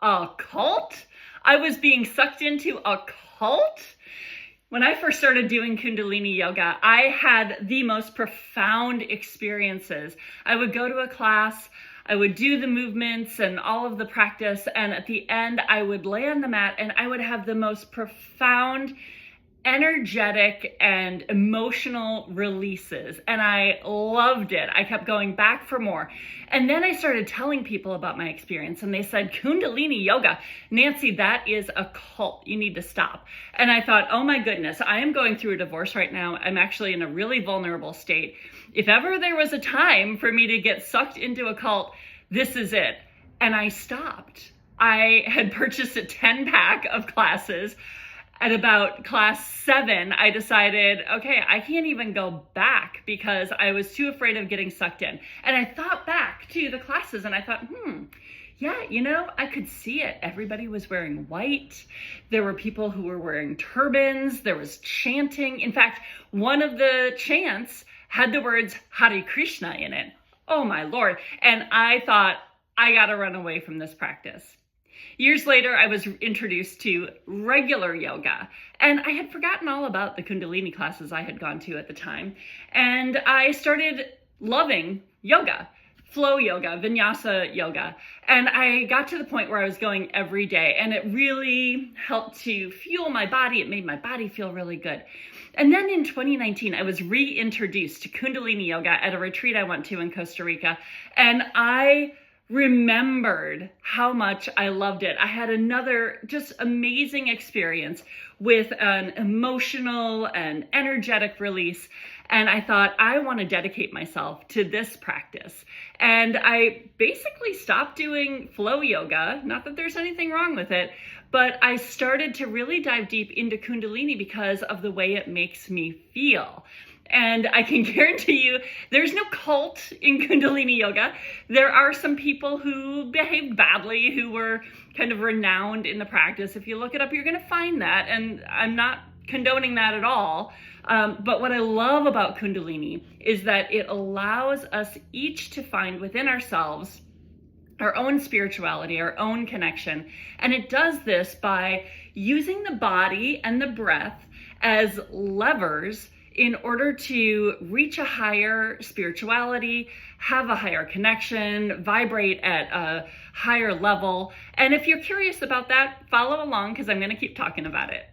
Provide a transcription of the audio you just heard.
A cult? I was being sucked into a cult? When I first started doing Kundalini Yoga, I had the most profound experiences. I would go to a class, I would do the movements and all of the practice, and at the end, I would lay on the mat and I would have the most profound energetic and emotional releases, and I loved it. I kept going back for more. And then I started telling people about my experience, and they said, Kundalini Yoga, Nancy, that is a cult. You need to stop. And I thought, oh my goodness, I am going through a divorce right now. I'm actually in a really vulnerable state. If ever there was a time for me to get sucked into a cult, this is it. And I stopped. I had purchased a 10-pack of classes. At about class 7, I decided, okay, I can't even go back because I was too afraid of getting sucked in. And I thought back to the classes and I thought, yeah, I could see it. Everybody was wearing white. There were people who were wearing turbans. There was chanting. In fact, one of the chants had the words Hare Krishna in it. Oh my Lord. And I thought, I gotta run away from this practice. Years later, I was introduced to regular yoga, and I had forgotten all about the Kundalini classes I had gone to at the time. And I started loving yoga, flow yoga, vinyasa yoga. And I got to the point where I was going every day, and it really helped to fuel my body. It made my body feel really good. And then in 2019, I was reintroduced to Kundalini yoga at a retreat I went to in Costa Rica, and I remembered how much I loved it. I had another just amazing experience with an emotional and energetic release. And I thought, I want to dedicate myself to this practice. And I basically stopped doing flow yoga. Not that there's anything wrong with it, but I started to really dive deep into Kundalini because of the way it makes me feel. And I can guarantee you, there's no cult in Kundalini Yoga. There are some people who behaved badly, who were kind of renowned in the practice. If you look it up, you're going to find that. And I'm not condoning that at all. But what I love about Kundalini is that it allows us each to find within ourselves our own spirituality, our own connection. And it does this by using the body and the breath as levers in order to reach a higher spirituality, have a higher connection, vibrate at a higher level. And if you're curious about that, follow along because I'm going to keep talking about it.